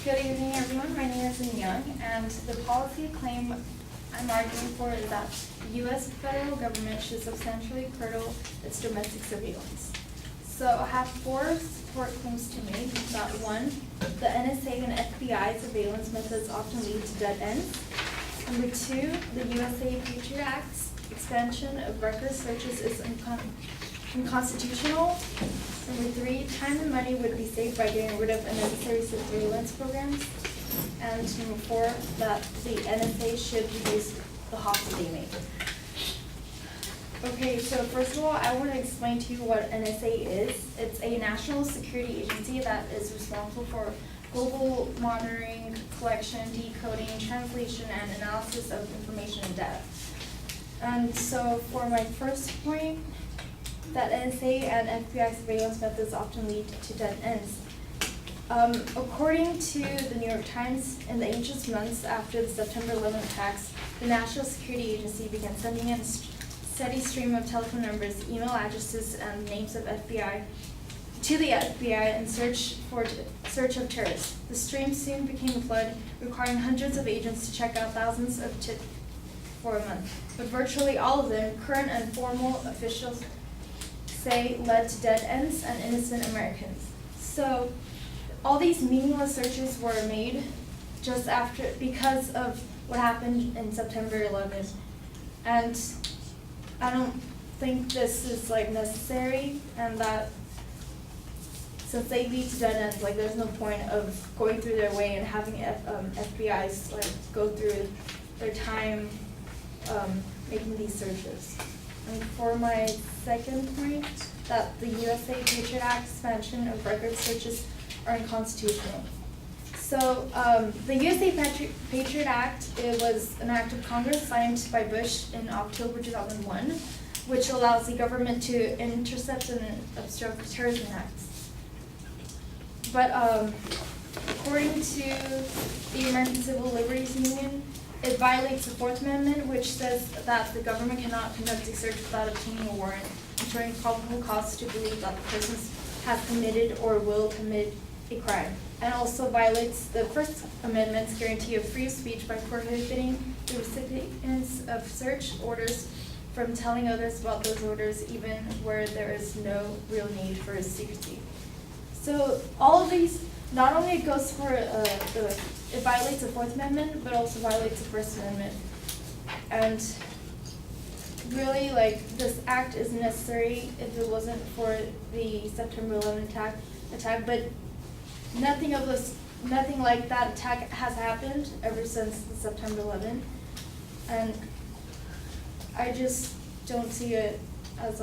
Good evening, everyone. My name is Min Young, and the policy claim I'm arguing for is that the U.S. federal government should substantially curtail its domestic surveillance. So I have four support claims to make. That one, the NSA and FBI surveillance methods often lead to dead ends. Number two, the USA Patriot Act's expansion of record searches is unconstitutional. Number three, time and money would be saved by getting rid of unnecessary surveillance programs. And number four, that the NSA should reduce the hops they make. Okay, so first of all, I want to explain to you what NSA is. It's a national security agency that is responsible for global monitoring, collection, decoding, translation, and analysis of information and data. And so for my first point, that NSA and FBI surveillance methods often lead to dead ends. According to the New York Times, in the anxious months after the September 11 attacks, the National Security Agency began sending in a steady stream of telephone numbers, email addresses, and names of FBI to the FBI in search of terrorists. The stream soon became a flood, requiring hundreds of agents to check out thousands of tips for a month. But virtually all of them, current and formal officials say, led to dead ends and innocent Americans. So all these meaningless searches were made just because of what happened in September 11th. And I don't think this is necessary, and that since they lead to dead ends, there's no point of going through their way and having FBI's go through their time making these searches. And for my second point, that the USA Patriot Act expansion of record searches are unconstitutional. So the USA Patriot Act, it was an act of Congress signed by Bush in October 2001, which allows the government to intercept and obstruct terrorism acts. But according to the American Civil Liberties Union, it violates the Fourth Amendment, which says that the government cannot conduct a search without obtaining a warrant, ensuring probable cause to believe that the person has committed or will commit a crime. And also violates the First Amendment's guarantee of free speech by prohibiting the recipients of search orders from telling others about those orders, even where there is no real need for secrecy. So all of these, not only it goes for it violates the Fourth Amendment, but also violates the First Amendment. And really, this act is necessary if it wasn't for the September 11 attack. But nothing like that attack has happened ever since the September 11. And I just don't see it as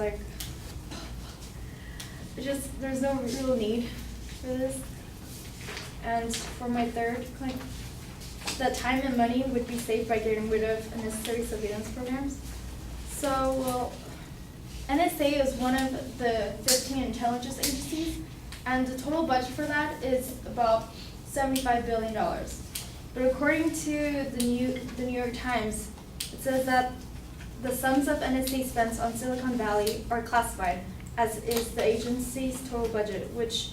there's no real need for this. And for my third claim, that time and money would be saved by getting rid of unnecessary surveillance programs. So, well, NSA is one of the 15 intelligence agencies, and the total budget for that is about $75 billion. But according to the New York Times, it says that the sums of NSA spends on Silicon Valley are classified, as is the agency's total budget, which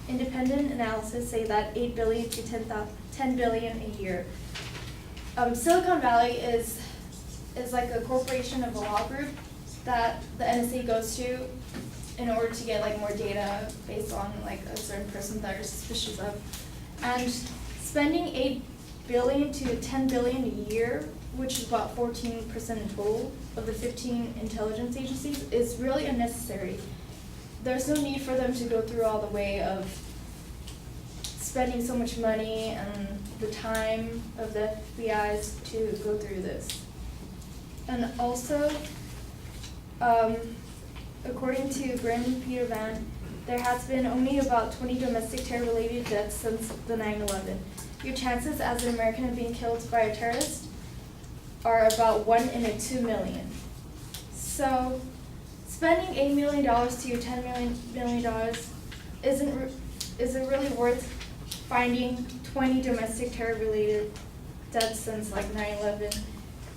independent analysis say that $8 billion to $10 billion a year. Silicon Valley is like a corporation of a law group that the NSA goes to in order to get more data based on a certain person that you're suspicious of. And spending $8 billion to $10 billion a year, which is about 14% in total of the 15 intelligence agencies, is really unnecessary. There's no need for them to go through all the way of spending so much money and the time of the FBI's to go through this. And also, according to Brandon Peter Van, there has been only about 20 domestic terror-related deaths since the 9/11. Your chances as an American of being killed by a terrorist are about 1 in 2 million. So spending $8 million to $10 million isn't really worth finding 20 domestic terror-related deaths since 9/11.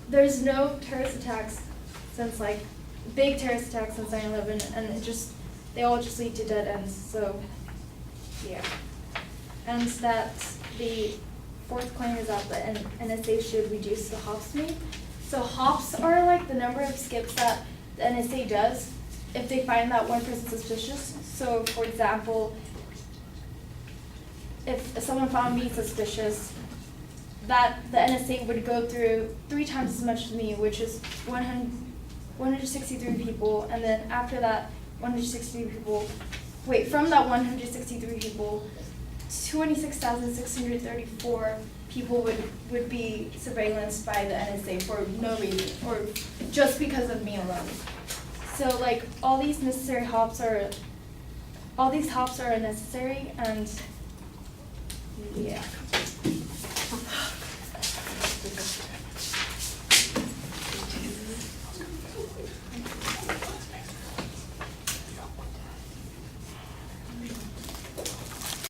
There's no terrorist attacks since big terrorist attacks since 9/11, and they all just lead to dead ends. So, yeah. And that the fourth claim is that the NSA should reduce the hops made. So hops are like the number of skips that the NSA does if they find that one person suspicious. So for example, if someone found me suspicious, that the NSA would go through 3 times as much as me, which is 163 people, and then after that 163 people, from that 163 people, 26,634 people would be surveillanced by the NSA for no reason, or just because of me alone. So like all these hops are unnecessary, and yeah.